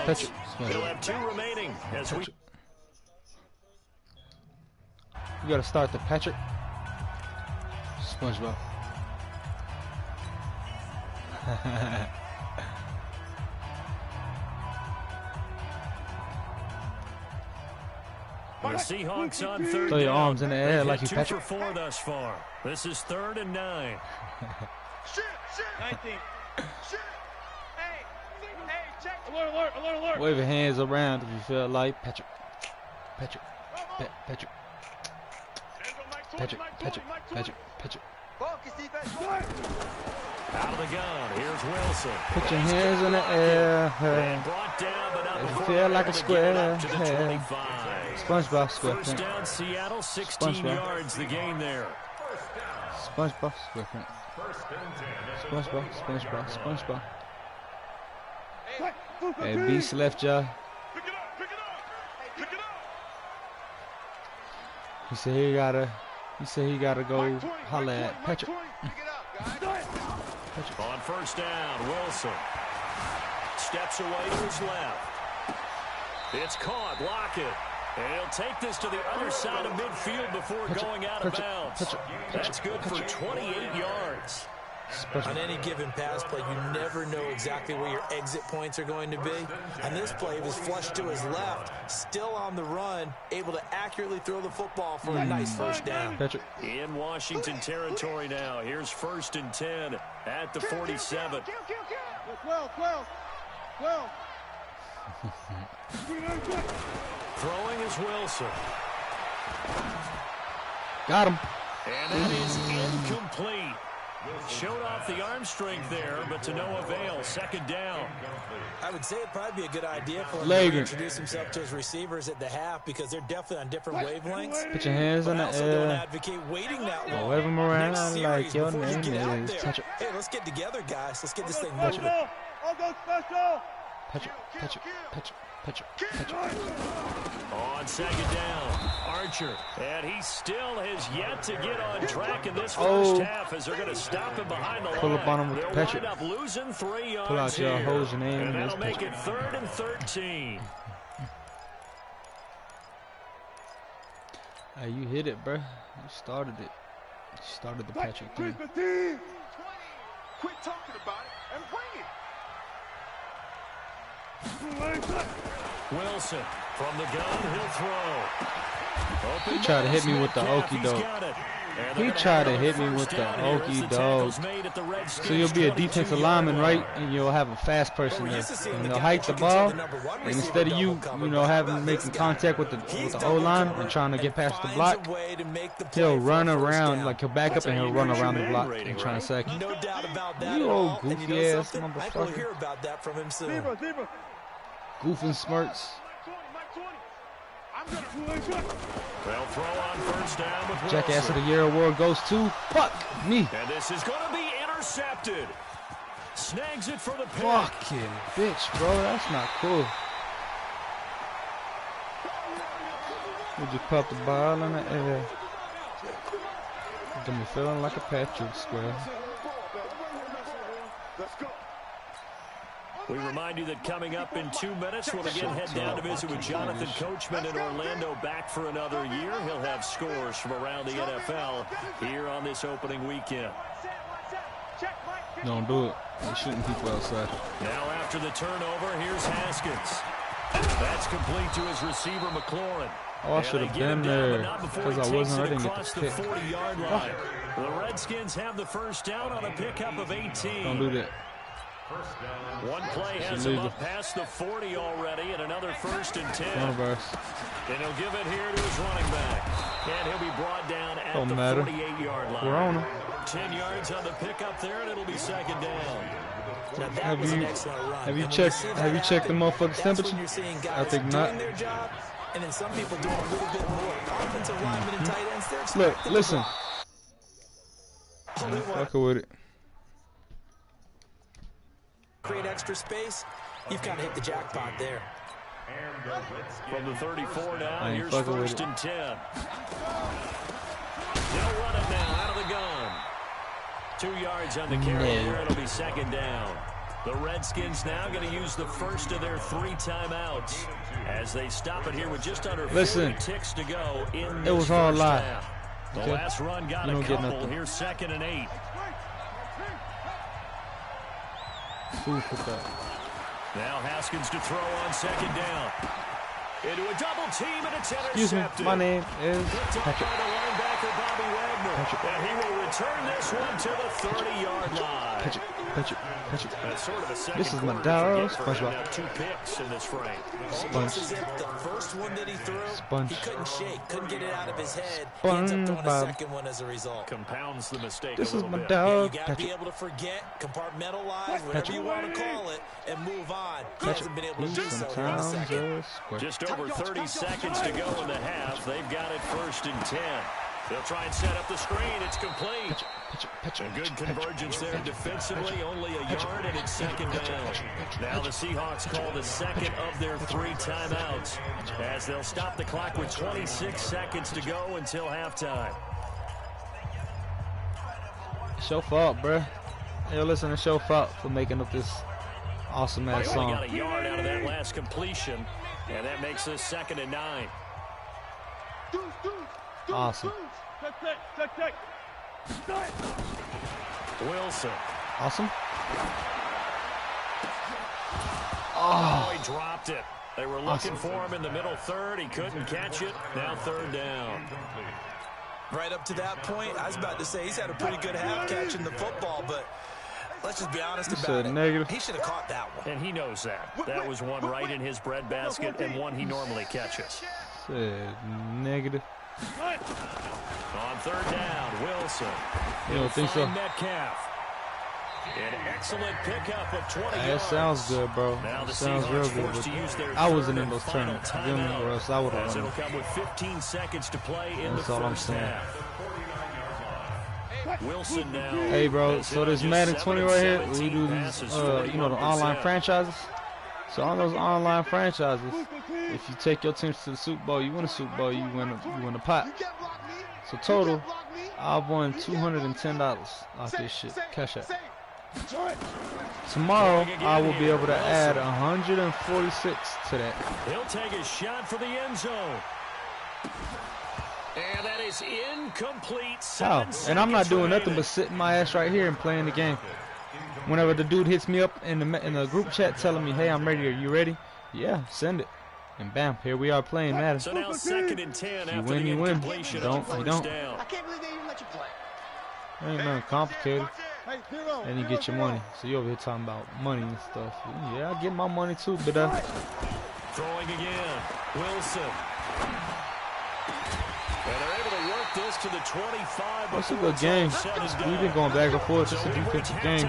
Pitch it. We'll have 2 remaining as we. You gotta start the Patrick. SpongeBob. The Seahawks on 3rd. Throw your arms in the air like you Two Patrick. for 4 thus far. This is 3rd and 9. 19. Hey, check. Alert. Wave your hands around if you feel like Patrick. Patrick. Patrick. Focus defense. Out of the gun. Here's Wilson. Put your hands in the air. And brought down, but not If you before feel like a able to square. get up to the 25. SpongeBob SquarePants. First down, Seattle, 16 SpongeBob. yards the gain there. SpongeBob SquarePants. SpongeBob. Hey, Beast left y'all. Pick it up. He said he gotta go holler at Patrick. On first down, Wilson steps away to his left. It's caught, Lockett. And he'll take this to the other side of midfield before going out of bounds. That's good for 28 yards. On any given pass play, you never know exactly where your exit points are going to be. On this play, he was flushed to his left, still on the run, able to accurately throw the football for a nice first down. Patrick. In Washington territory now. Here's 1st and 10 at the 47. 12. Throwing is Wilson. Got him. And that is incomplete. Showed off the arm strength there, but to no avail. 2nd down. I would say it'd probably be a good idea for him Lager. to introduce himself to his receivers at the half because they're definitely on different wavelengths. Put your hands But in I the also don't air. advocate waiting that long. Wave them around Next series, like your before you name get out is there. Patrick. Hey, let's get together, guys. Let's get this thing Patrick. moving. I'll go special. Patrick. On 2nd down, Archer. And he still has yet to get on track in this first half as they're going to stop him behind the line. Pull up on him with They'll Patrick. wind up losing 3 yards Pull out your here. hose and aim, And and that'll that's make it 3rd and 13. Hey, you hit it, bro. You started it. You started the Patrick thing. Quit talking about it and bring it. Wilson from the gun, he'll throw. Open He tried to hit me man, with the Metcalf, okey he's doke. got it. And He they're tried to gonna hit have me a with first the down here as okey the tackle's doke. made at the Redskins' So you'll be a 22 defensive lineman, yard right? line. And you'll have a fast person We're there. used to seeing And the they'll guy hike the who ball. considered the number one And receiver instead of you, double cover, you know, but how having about making this guy? contact with the He's O-line double and trying to get covered past the and block, finds a way to make the play he'll for run a first around, down. like he'll back up and he'll run around the block rating, and try to sack you. No doubt about that You at old all. And you know goofy ass something? I think we'll motherfucker. hear about that from him soon. Zebra. Goofing smirts. Mike 20. I'm gonna. They'll throw on first down with Jackass of the Wilson. Year award goes to fuck me. And this is going to be intercepted. Snags it for the pick. Fucking bitch, bro. That's not cool. Would you pop the ball in the air? Got me feeling like a Patrick Square. We remind you that coming up in 2 minutes, we'll again head down to visit with Jonathan Coachman in Orlando, back for another year. He'll have scores from around the NFL here on this opening weekend. Don't do it. They're shooting people outside. Now after the turnover, here's Haskins. That's complete to his receiver, McLaurin. Oh, I should have been there because I wasn't. I didn't get across the the pick. 40-yard line. The Redskins have the first down on a pickup of 18. Don't do that. One play has him up past the 40 already, and another 1st and 10. Coronavirus. And he'll give it here to his running back. And he'll be brought down at Don't the matter. 48-yard line. We're on him. 10 yards on the pickup there, and it'll be 2nd down. Now, that was an excellent run. Have you And when checked? see that Have you checked the happen, motherfucker's that's temperature? when you're seeing I guys think doing not. their job, and then some people doing a little bit more. Offensive linemen and tight ends, they're Look, expected to listen. block. I'm fucking with it. Create extra space, you've kind of hit the jackpot there. From the 34 now, I ain't here's fucking with 1st it. and 10. They'll run it now out of the gun. 2 yards on the carry here. It'll be 2nd down. The Redskins now going to use the first of their 3 timeouts as they stop it here with just under 40 ticks to go in this it was all a first lie. half. The Okay. last run got a couple. Here's 2nd and 8. Food for that. Now Haskins to throw on 2nd down. Into a double team, and it's intercepted. Excuse me, my name is Patrick. Patrick. Linebacker Bobby Wagner. And he will return this one to the 30-yard line. Patrick. That's sort of a second This is my quarter dog. for him. Now 2 picks in this frame. Almost as if the first one that he threw, he couldn't shake, couldn't get it out of his head. He ends up throwing a second one as a result. Compounds the mistake This a is little my bit. dog. You got to be able to forget, compartmentalize, whatever you want to call it, and move on. He hasn't been able to do so here in the second. Just over 30 seconds to go in the half. They've got it 1st and 10. They'll try and set up the screen. It's complete. A good convergence there defensively. Only a yard, and it's 2nd down. Now the Seahawks call the 2nd of their 3 timeouts as they'll stop the clock with 26 seconds to go until halftime. It's your fault, bruh. Hey, listen, it's your fault for making up this awesome-ass They song. got a yard out of that last completion, and that makes us 2nd and 9. Awesome. Wilson. Awesome. Oh, he dropped it. They were looking for him in the middle third. He couldn't catch it. Now 3rd down. Right up to that point, I was about to say he's had a pretty good half catching the football, but let's just be honest about it. Negative. He should have caught that one. And he knows that. That was one right in his breadbasket and one he normally catches. Said negative. On 3rd down, Wilson. You don't think so? Metcalf. An excellent pickup of 20 That yards. sounds good, bro. Now the That sounds real Seahawks good. forced to use their I wasn't third in and those final tournaments, timeout, or else I would as have it'll won. come with 15 seconds to play in That's the all I'm first saying. half. Wilson now. Hey, bro. has So hit this on Madden just 20 right here, 17 we do these, passes, you know, the 41%. online franchises. So on those online franchises, if you take your teams to the Super Bowl, you win a Super Bowl, you win a pot. So total, I've won $210 off this shit. Cash out. Tomorrow, I will be able to add 146 to that. He'll take a shot for the end zone. And that is incomplete. How? And I'm not doing nothing but sitting my ass right here and playing the game. Whenever the dude hits me up in the group chat telling me, hey, I'm ready, are you ready? Yeah, send it. And bam, here we are playing Madden. So now 2nd and 10 after win, the you win. incompletion You on don't, you 1st don't. down. I can't believe they even let you play. Ain't nothing complicated. And you get your money. So you over here talking about money and stuff. Yeah, I get my money too, but Throwing again. Wilson. And they're able to work this to the 25. it's a good game. We've been going back and forth. It's a defensive game.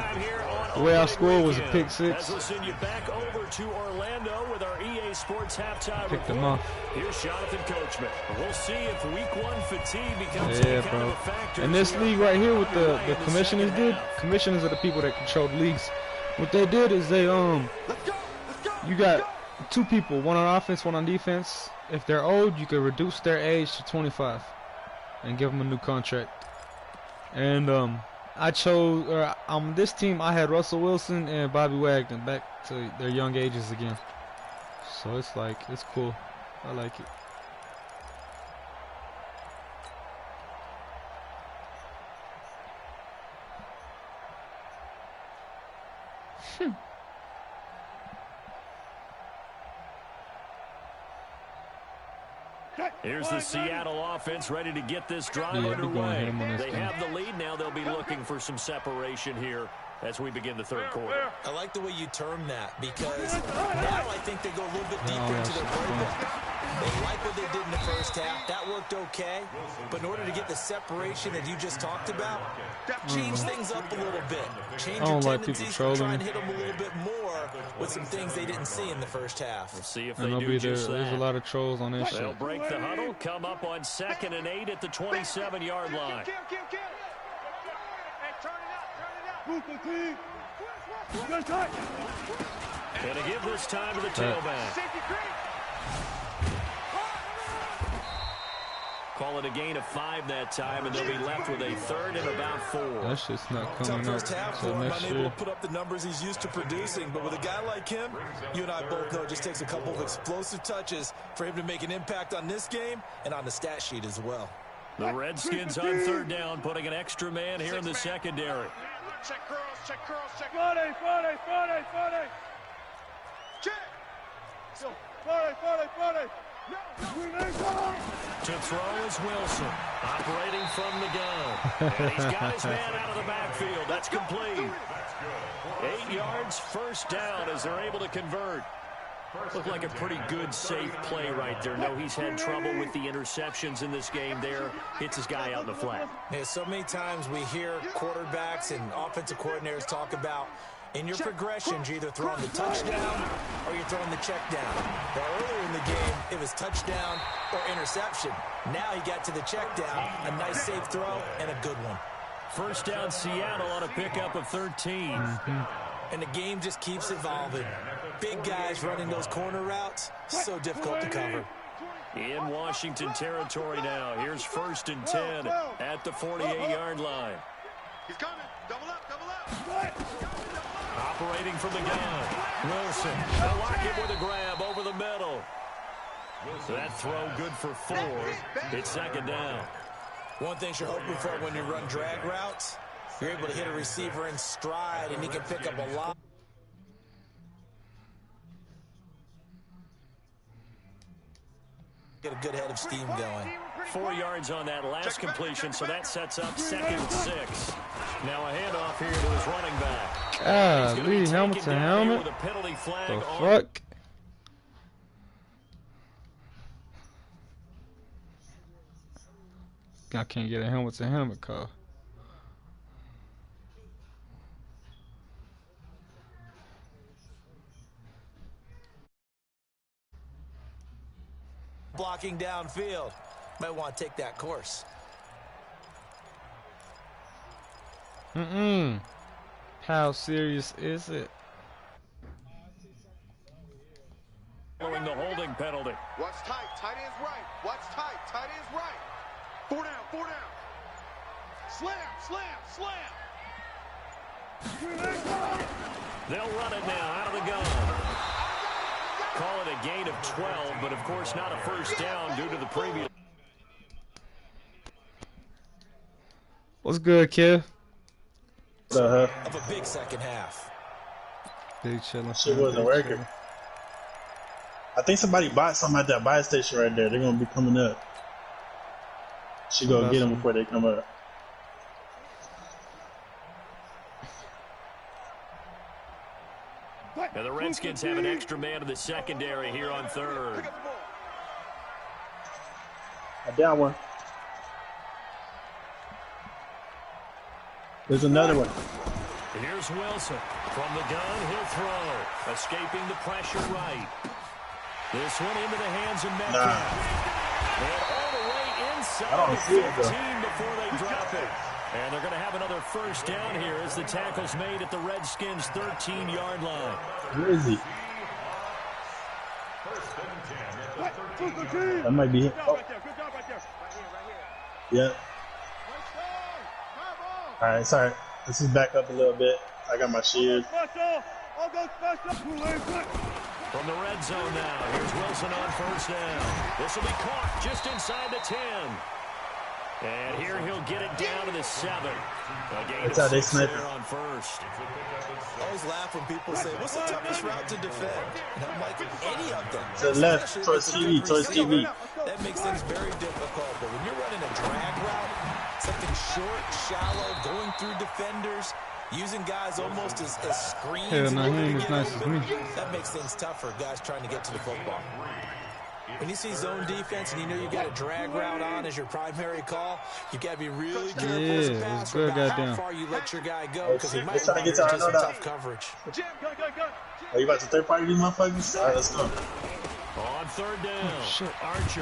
The way I scored was a pick six. As we'll send you back over to Orlando with our EA Sports halftime Picked them report. off. Here's Jonathan Coachman. We'll see if week 1 fatigue becomes Yeah, any kind bro. of a factor. And this league right here with the commissioners did. Commissioners are the people that control the leagues. What they did is they you got 2 people, one on offense, one on defense. If they're old, you can reduce their age to 25 and give them a new contract. And I chose, on this team, I had Russell Wilson and Bobby Wagner back to their young ages again. So it's like, it's cool. I like it. Here's the Seattle offense ready to get this drive Yeah, they're going underway. ham on this They thing. have the lead now. They'll be looking for some separation here as we begin the 3rd quarter. I like the way you term that because now I think they go a little bit deeper into their playbook. They like what they did in the first half. That worked okay. But in order to get the separation that you just talked about, change things up a little bit. Change your like people tendencies to trolling try and me. hit them a little bit more with some things they didn't see in the first half. We'll see if And they they'll do be there. just There's a that. lot of trolls on this They'll shit. break the huddle, come up on 2nd and 8 at the 27-yard line. And to give this time to the tailback. Call it a gain of 5 that time, and they'll be left with a 3rd and about 4. That shit's not coming up until next unable year. to put up the numbers he's used to producing, but with a guy like him, you and I both know it just takes a couple of explosive touches for him to make an impact on this game and on the stat sheet as well. The Redskins on 3rd down, putting an extra man here in the secondary. Check curls, check curls, check. Friday. Check. Friday. To throw is Wilson, operating from the gun. And he's got his man out of the backfield. That's complete. 8 yards, 1st down as they're able to convert. Looked like a pretty good, safe play right there. No, he's had trouble with the interceptions in this game there. Hits his guy out in the flat. Yeah, so many times we hear quarterbacks and offensive coordinators talk about in your progressions, you're either throwing the touchdown or you're throwing the check down. Well, earlier in the game, it was touchdown or interception. Now he got to the check down, a nice safe throw, and a good one. 1st down, Seattle on a pickup of 13. And the game just keeps evolving. Big guys running those corner routes, so difficult to cover. In Washington territory now. Here's 1st and 10 at the 48-yard line. He's coming. Double up. Operating from the gun. Wilson. They'll lock him with a grab over the middle. So that throw good for 4. It's 2nd down. One thing you're hoping for when you run drag routes, you're able to hit a receiver in stride, and he can pick up a lot. Get a good head of steam going. 4 yards on that last completion, so that sets up 2nd and 6. Now a handoff here to his running back. Golly, helmet to helmet. With a penalty flag The on. fuck? I can't get a helmet to helmet call. Blocking downfield. Might want to take that course. How serious is it? Following the holding penalty. Watch tight. Tight end's right. Watch tight. Tight end's right. 4 down. 4 down. Slam. They'll run it now out of the gun. Call it a gain of 12, but of course not a 1st down due to the previous. What's good, kid? Of a big second half. Big chillin'. Shit wasn't working. I think somebody bought something at that buy station right there. They're gonna be coming up. She gonna get them before they come up. And the Redskins have an extra man in the secondary here on 3rd. I down one. There's another one. Here's Wilson. From the gun, he'll throw. Escaping the pressure right. This one into the hands of Metcalf. And all the way inside the 15 before they drop it. And they're going to have another 1st down here as the tackle's made at the Redskins' 13-yard line. Where is he? That might be it. Oh. Yeah. Alright, sorry. This is back up a little bit. I got my shield. From the red zone now, here's Wilson on 1st down. This will be caught just inside the 10. And here he'll get it down to the 7. That's how they snipe it. On 1st. I always laugh when people say, what's the toughest route to defend? And I'm like, any of them. To the left, towards TV. That makes things very difficult. But when you're running a drag route, something short, shallow, going through defenders, using guys almost as screens. Hell no, he ain't as nice as me. That makes things tough for guys trying to get to the football. When you see zone defense and you know you got a drag route on as your primary call, you got to be really careful as a passer about how far you let your guy go because he might want just some tough coverage. Are you about to third party these motherfuckers? All right, let's go. On third down. Oh, shit. Archer.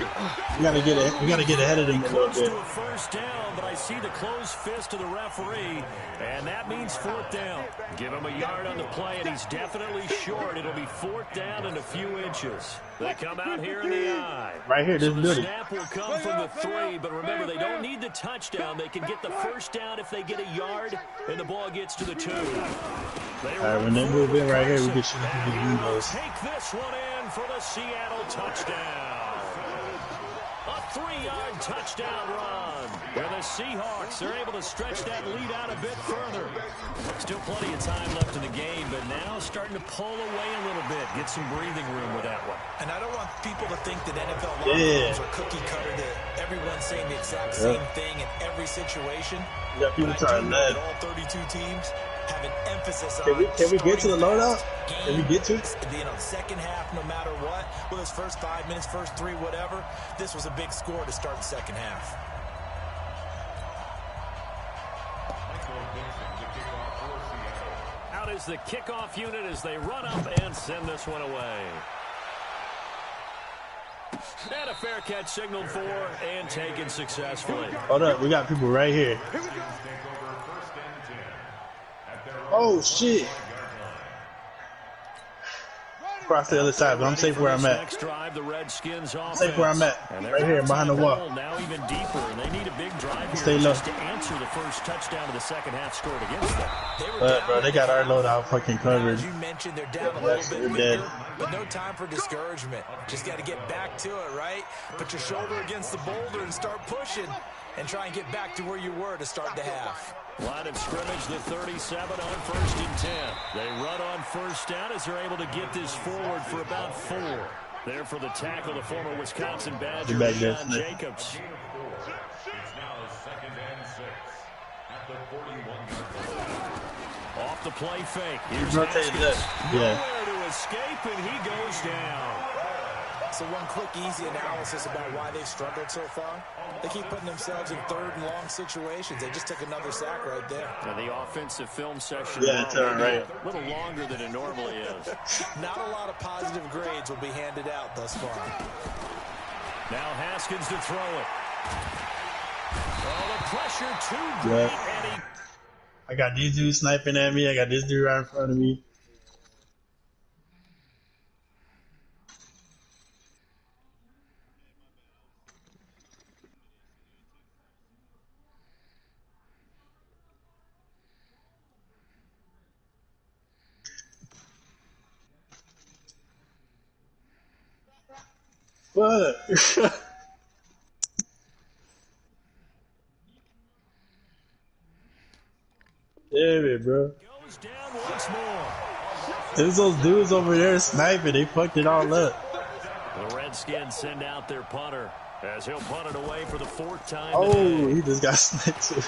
We gotta get ahead of them a little Close bit. to a first down, but I see the closed fist of the referee, and that means fourth down. Give him a yard on the play, and he's definitely short. It'll be fourth down and a few inches. They come out here in the eye. Right here, this So the building. snap will come from the 3, but remember, they don't need the touchdown. They can get the first down if they get a yard, and the ball gets to the 2. Alright, when they move in right here, we can shoot up through these windows. Take this one in for the Seattle touchdown. A 3-yard touchdown run. Where the Seahawks are able to stretch that lead out a bit further. Still plenty of time left in the game, but now starting to pull away a little bit. Get some breathing room with that one. And I don't want people to think that NFL locker rooms are cookie cutter, that everyone's saying the exact same thing in every situation. Yeah, people But I trying do know to that all 32 teams have an emphasis on Can we get to the loadout? Can we get to it? Second half, no matter what, with his first 5 minutes, first 3, whatever, this was a big score to start the second half. Out is the kickoff unit as they run up and send this one away. And a fair catch signaled for and taken successfully. Hold up, we got people right here. Oh shit! Across the other side, but I'm safe where I'm at. Next drive, the Redskins offense. Safe where I'm at. Right here, behind the wall. Now even deeper, and they need a big drive here Stay low. just to answer the first touchdown of the second half scored against them. Bro, they got our loadout fucking covered. As you mentioned, they're down a little bit weaker, but no time for discouragement. Just got to get back to it, right? Put your shoulder against the boulder and start pushing, and try and get back to where you were to start the half. Line of scrimmage, the 37 on 1st and 10. They run on first down as they're able to get this forward for about 4. There for the tackle, the former Wisconsin Badger, Leon Jacobs. Off the play fake. Here's Haskins. Nowhere to escape, and he goes down. So one quick, easy analysis about why they've struggled so far. They keep putting themselves in third and long situations. They just took another sack right there. And the offensive film session it's all right. a little longer than it normally is. Not a lot of positive grades will be handed out thus far. Now Haskins to throw it. Oh, the pressure too great, and he... I got these dudes sniping at me. I got this dude right in front of me. What? Damn it, bro. Goes down once more. There's those dudes over there sniping. They fucked it all up. The Redskins send out their punter as he'll punt it away for the 4th time Oh, today. he just got sniped too.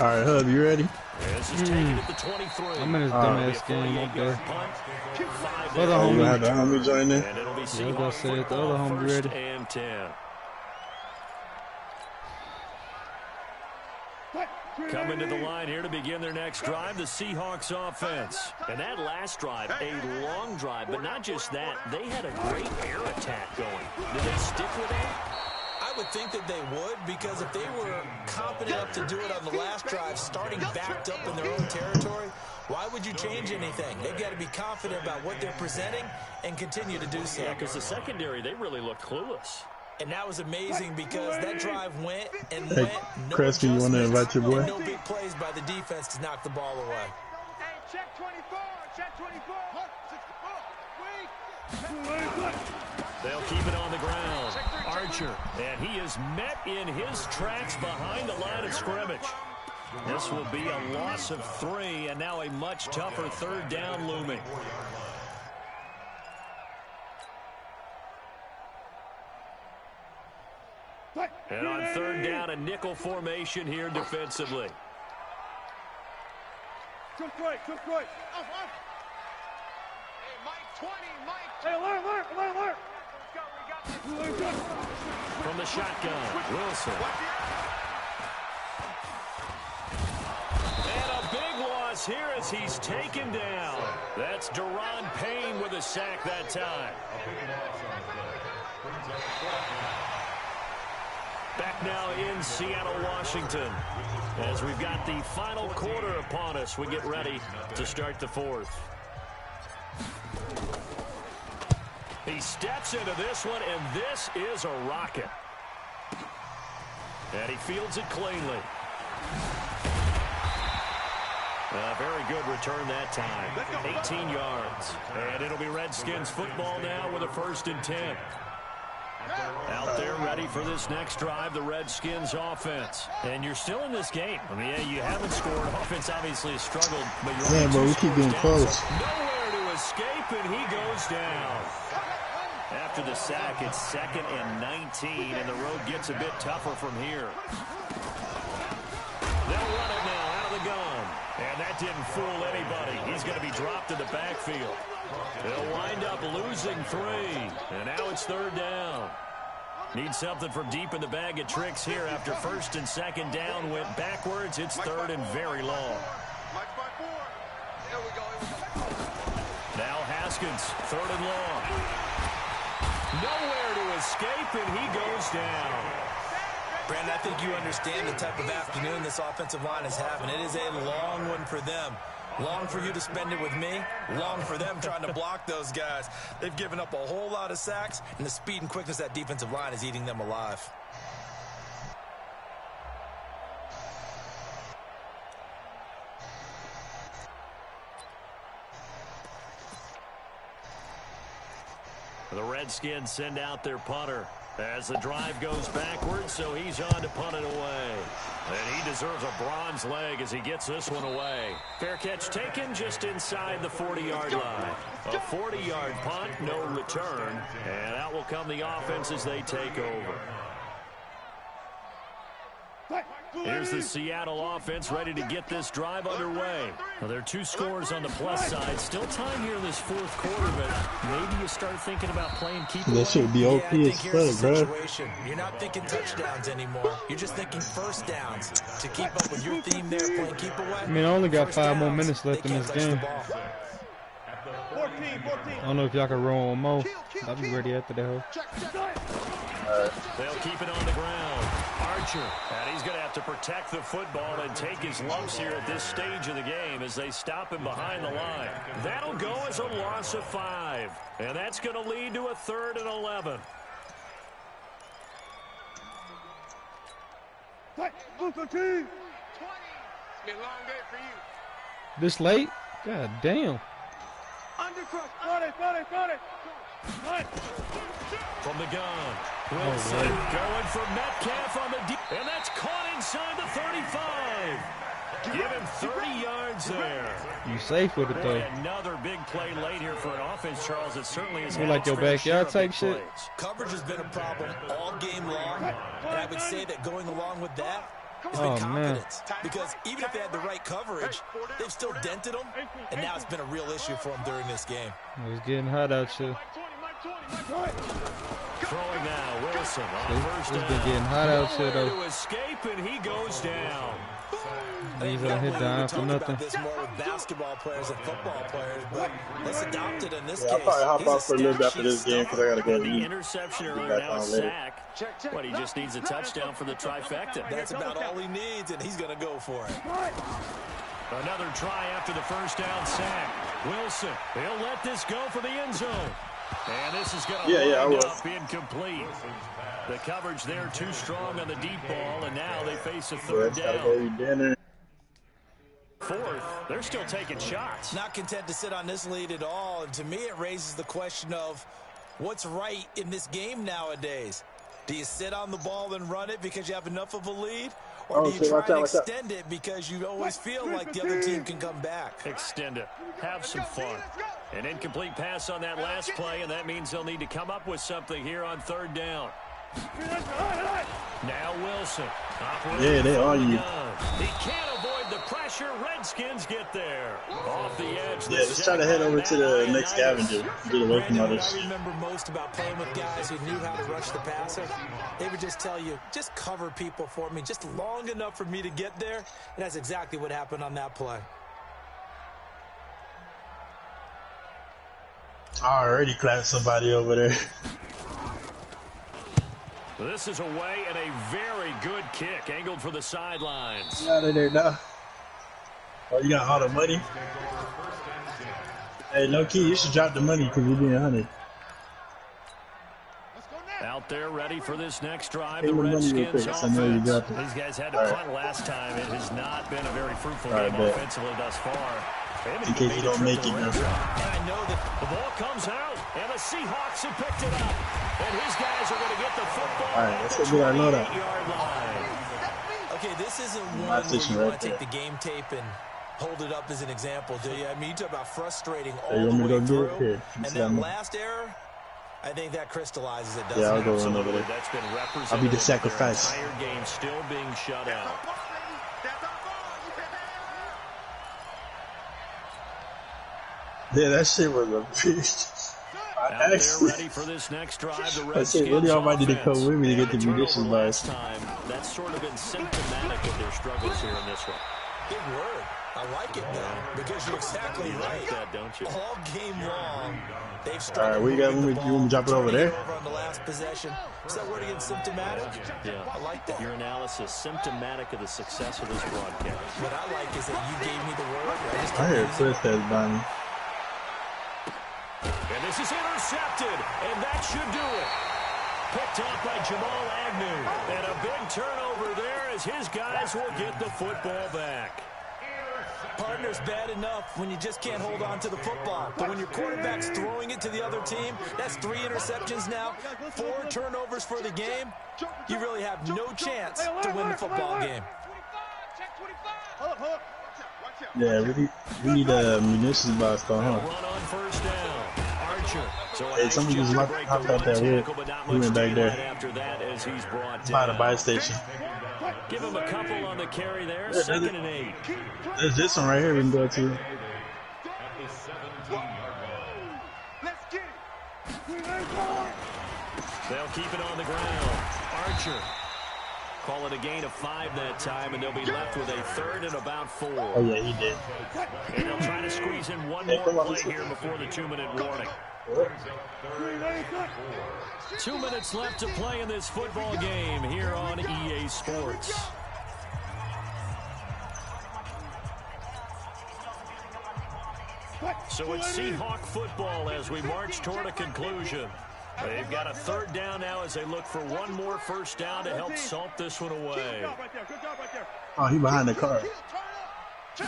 All right, Hub, you ready? This is taken at the 23. I'm in his dumbass game up there. Other You have the homie join in. And it'll be Yeah, I was gonna say it. The other homie first ready. and 10. Coming to the line here to begin their next drive, the Seahawks offense. And that last drive, a long drive, but not just that, they had a great air attack going. Did they stick with that? I would think that they would, because if they were confident enough to do it on the last drive, starting backed up in their own territory, why would you change anything? They've got to be confident about what they're presenting and continue to do so. Yeah, because the secondary, they really looked clueless. And that was amazing because that drive went and Hey, went. No Chris, you want to invite your boy? and no big plays by the defense to knock the ball away. Hey, check 24, check 24. Wait. They'll keep it on the ground. Archer, and he is met in his tracks behind the line of scrimmage. This will be a loss of 3, and now a much tougher 3rd down looming. And on 3rd down, a nickel formation here defensively. Just right. Hey, Mike 20, Mike. Hey, alert. Let's go. From the shotgun, Wilson. And a big loss here as he's taken down. That's Daron Payne with a the sack that time. Back now in Seattle, Washington. As we've got the final quarter upon us, we get ready to start the fourth. He steps into this one, and this is a rocket. And he fields it cleanly. A very good return that time. 18 yards. And it'll be Redskins football now with a 1st and 10. Out there ready for this next drive, the Redskins offense. And you're still in this game. I mean, yeah, you haven't scored. Offense obviously has struggled. But you're bro, we keep getting close. Nowhere to escape, and he goes down. After the sack, it's 2nd and 19, and the road gets a bit tougher from here. They'll run it now out of the gun. And that didn't fool anybody. He's going to be dropped in the backfield. They'll wind up losing 3. And now it's 3rd down. Need something from deep in the bag of tricks here after 1st and 2nd down went backwards. It's 3rd and very long. Now Haskins, 3rd and long. Nowhere to escape, and he goes down. Brandon, I think you understand the type of afternoon this offensive line is having. It is a long one for them. Long for you to spend it with me. Long for them trying to block those guys. They've given up a whole lot of sacks, and the speed and quickness of that defensive line is eating them alive. The Redskins send out their punter as the drive goes backwards, so he's on to punt it away. And he deserves a bronze leg as he gets this one away. Fair catch taken just inside the 40-yard line. A 40-yard punt, no return. And out will come the offense as they take over. Here's the Seattle offense ready to get this drive underway. Well, there are 2 scores on the plus side. Still time here in this 4th quarter, but maybe you start thinking about playing keep away. That should be OP as fuck, bro. You're not thinking touchdowns anymore. You're just thinking 1st downs. To keep up with your theme there, playing keep away. I mean, I only got 5 more minutes left in this game. I don't know if y'all can roll one more. I'll be ready after that hoe. They'll keep it on the ground. Archer, and he's going to have to protect the football and take his lumps here at this stage of the game as they stop him behind the line. That'll go as a loss of 5, and that's going to lead to a 3rd and 11. This late? God damn. From the gun, Wilson going for Metcalf on the deep, and that's caught inside the 35. Give him 30 yards there. You safe with it, though. Another big play late here for an offense, Charles. It certainly is. You like your backyard type shit? Coverage has been a problem all game long, and I would say that going along with that has been confidence. Because even if they had the right coverage, they've still dented them, and now it's been a real issue for them during this game. It was getting hot out here. Throwing now, Wilson on 1st down. It's been getting hot out here, though. To escape, and he goes down. He's gonna hit down for nothing. About this more with basketball players and football players, but let's adopt it in this case. I'll probably hop off for a little bit after this game because I gotta go. The interception earlier, now a sack. But he just needs a touchdown for the trifecta. That's about all he needs, and he's gonna go for it. Another try after the 1st down sack. Wilson, he'll let this go for the end zone. And this is going to wind up incomplete. The coverage there too strong on the deep ball, and now they face a 3rd down. 4th, they're still taking shots. Not content to sit on this lead at all, and to me it raises the question of what's right in this game nowadays. Do you sit on the ball and run it because you have enough of a lead? Or do you try to extend it because you always feel like the other team can come back? Extend it. Have some fun. An incomplete pass on that last play, and that means they'll need to come up with something here on 3rd down. Now Wilson. Yeah, they are you. He can't avoid the pressure. Redskins get there. Off the edge. Yeah, let's try to head over to the next scavenger. Get away from all this shit. What I remember most about playing with guys who knew how to rush the passer, they would just tell you, just cover people for me, just long enough for me to get there. And that's exactly what happened on that play. I already clapped somebody over there. This is away and a very good kick, angled for the sidelines. Get out of there now. Oh, you got all the money? Hey, low key, you should drop the money because we're being hunted. Out there ready for this next drive. Hey, The Redskins offense. These guys had to punt last time. It has not been a very fruitful game offensively thus far. In case you don't make it, man. I know that the ball comes out, and the Seahawks have picked it up. And his guys are going to get the football. All right, let's go. I know that. Okay, this isn't one where you want to take the game tape and hold it up as an example, do you? I mean, you talk about frustrating all the way through. And that last error, I think that crystallizes it, doesn't it? Yeah, I'll go run over there. That's been represented. I'll be the sacrifice. The entire game still being shut out. Yeah, that shit was a bitch. Out there ready for this next drive. The Redskins really almighty to come with me to get the munitions last time. That's sort of been symptomatic of their struggles here in this one. Big word. I like it though, because you're exactly right. Like that, don't you? All game long, they've struggled. All right, we got. You want me to drop it over there? Over on the last possession. Is that word again symptomatic? Yeah, I like that. Your analysis symptomatic of the success of this broadcast. What I like is that you gave me the word. I heard footsteps by me. And this is intercepted, and that should do it. Picked off by Jamal Agnew. And a big turnover there as his guys will get the football back. Partner's bad enough when you just can't hold on to the football. But when your quarterback's throwing it to the other team, that's 3 interceptions now, 4 turnovers for the game. You really have no chance to win the football game. Yeah, we need a munitions box though, huh? Run on first down. Archer. Hey, somebody just hopped out that wood. He went back there. After that, as he's brought by the buy station. Give him a couple on the carry there. 2nd and 8. There's this one right here we can go to. They'll keep it on the ground. Archer. Call it a gain of 5 that time, and they'll be left with a 3rd and about 4. Oh, yeah, he did. And they'll try to squeeze in one more play here before the 2-minute warning. 2 minutes left to play in this football game here on EA Sports. So it's Seahawk football as we march toward a conclusion. They've got a 3rd down now as they look for one more first down to help salt this one away. Oh, he behind the car. On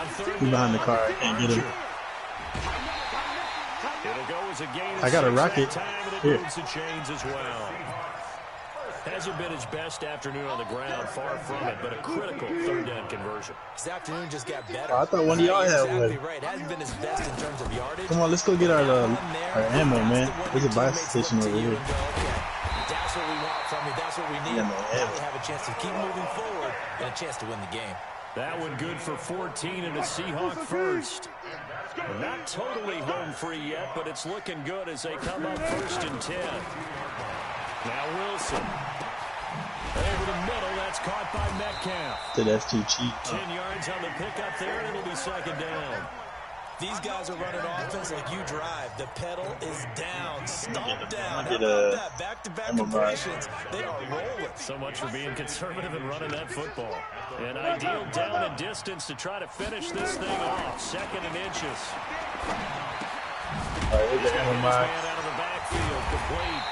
3rd He behind the car. I can't get him. It'll go as a gain. I got a rocket. Here. Moves the chains as well. Hasn't been his best afternoon on the ground, far from it, but a critical 3rd down conversion. This afternoon just got better. Oh, I thought one of y'all had one. Exactly right. Hasn't been his best in terms of yardage. Come on, let's go get our ammo, man. There's a buy station over here. That's what we want from you. That's what we need. Yeah, now we have a chance to keep moving forward and a chance to win the game. That one good for 14 and a Seahawk first. Not totally home free yet, but it's looking good as they come up 1st and 10. Now Wilson. Over the middle, that's caught by Metcalf. So that's too cheap. 10 yards on the pickup there, and it'll be 2nd down. These guys are running offense like you drive. The pedal is down, stomp down. Get that back-to-back completions. They are rolling. So much for being conservative and running that football. An ideal down and distance to try to finish this thing off. 2nd and inches. All right, here's the ammo box. Out of the backfield, complete.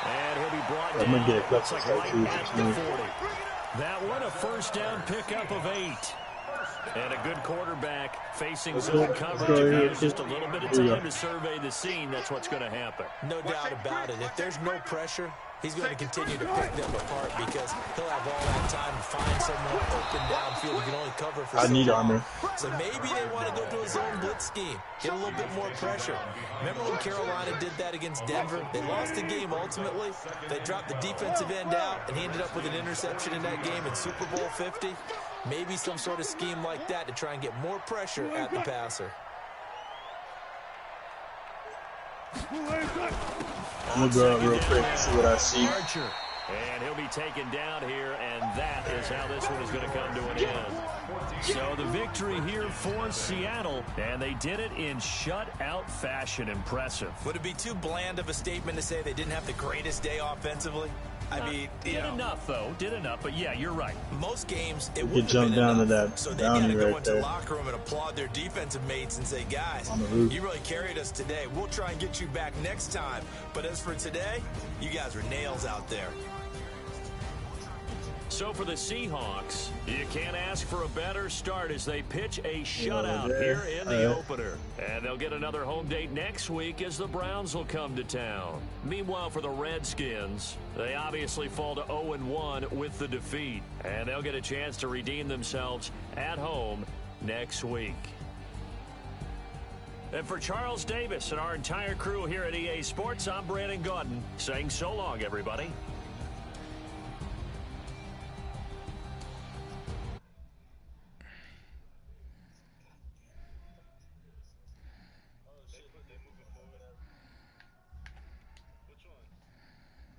And he'll be brought down. I'm going to get a Looks like right at the 40. That one, a first down pickup of 8. And a good quarterback facing zone coverage. If he has just a little bit of time to survey the scene, that's what's going to happen. No doubt about it. If there's no pressure, he's going to continue to pick them apart because he'll have all that time to find someone open downfield. He can only cover for I need armor. So maybe they want to go to a zone blitz scheme, get a little bit more pressure. Remember when Carolina did that against Denver? They lost the game ultimately. They dropped the defensive end out, and he ended up with an interception in that game in Super Bowl 50. Maybe some sort of scheme like that to try and get more pressure at the passer. I'm going to go out real quick and see what I see. Archer And he'll be taken down here, and that is how this one is going to come to an end. So the victory here for Seattle, and they did it in shutout fashion. Impressive. Would it be too bland of a statement to say they didn't have the greatest day offensively? I mean, did enough, though. Did enough, but yeah, you're right. Most games, it You wouldn't jump have been down to enough. that So they got to boundary go right into the there. locker room and applaud their defensive mates and say, guys, On the roof. you really carried us today. We'll try and get you back next time. But as for today, you guys were nails out there. So for the Seahawks, you can't ask for a better start as they pitch a shutout here in the opener. And they'll get another home date next week as the Browns will come to town. Meanwhile, for the Redskins, they obviously fall to 0-1 with the defeat. And they'll get a chance to redeem themselves at home next week. And for Charles Davis and our entire crew here at EA Sports, I'm Brandon Gaudin saying so long, everybody.